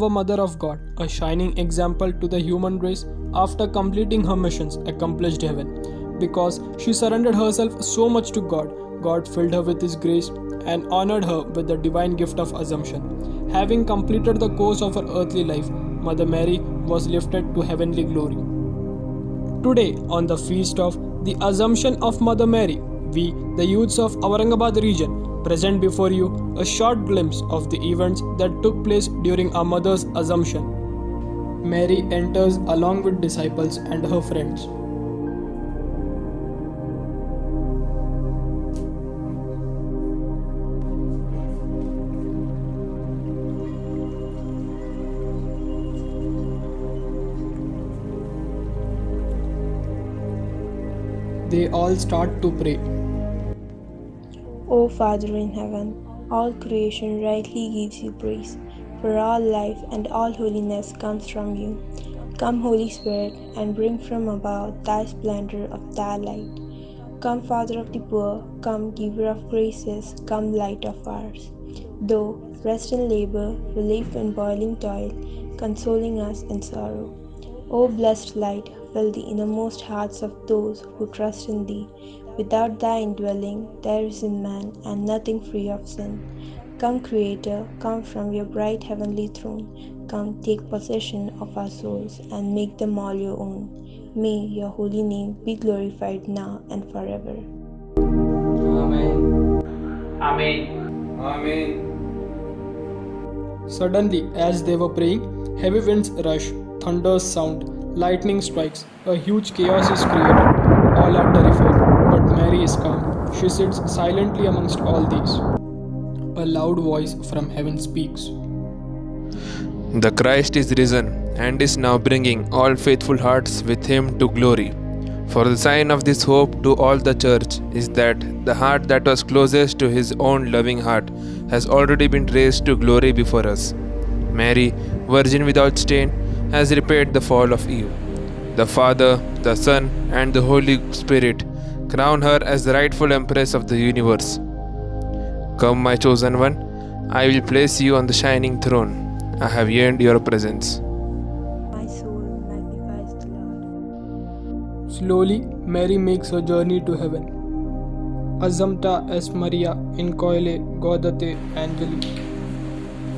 our Mother of God, a shining example to the human race after completing her missions, accomplished heaven. Because she surrendered herself so much to God, God filled her with His grace and honored her with the divine gift of Assumption. Having completed the course of her earthly life, Mother Mary was lifted to heavenly glory. Today, on the feast of the Assumption of Mother Mary, we, the youths of Aurangabad region, present before you a short glimpse of the events that took place during our mother's Assumption. Mary enters along with disciples and her friends. They all start to pray. O Father in heaven, all creation rightly gives you praise, for all life and all holiness comes from you. Come, Holy Spirit, and bring from above thy splendor of thy light. Come, Father of the poor, come, giver of graces, come, light of ours. Though rest in labor, relief in boiling toil, consoling us in sorrow. O blessed light, fill the innermost hearts of those who trust in thee. Without thy indwelling, there is in man and nothing free of sin. Come, Creator, come from your bright heavenly throne. Come, take possession of our souls and make them all your own. May your holy name be glorified now and forever. Amen. Amen. Amen. Suddenly, as they were praying, heavy winds rush, thunders sound, lightning strikes, a huge chaos is created. All are terrified, but Mary is calm. She sits silently amongst all these. A loud voice from heaven speaks. The Christ is risen and is now bringing all faithful hearts with him to glory. For the sign of this hope to all the church is that the heart that was closest to his own loving heart has already been raised to glory before us. Mary, virgin without stain, has repaired the fall of Eve. The Father, the Son, and the Holy Spirit crown her as the rightful Empress of the universe. Come, my chosen one, I will place you on the shining throne. I have yearned your presence. My soul magnifies the Lord. Slowly, Mary makes her journey to heaven. Assumpta es Maria in coele godate angeli.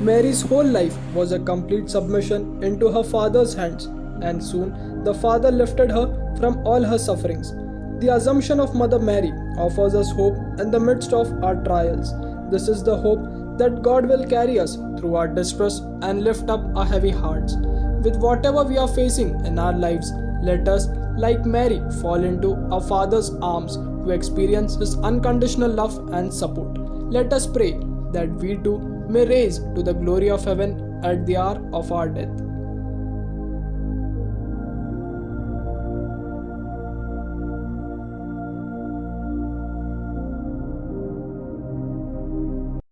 Mary's whole life was a complete submission into her Father's hands, and soon the Father lifted her from all her sufferings. The Assumption of Mother Mary offers us hope in the midst of our trials. This is the hope that God will carry us through our distress and lift up our heavy hearts. With whatever we are facing in our lives, let us, like Mary, fall into our Father's arms to experience His unconditional love and support. Let us pray that we too may raise to the glory of heaven at the hour of our death.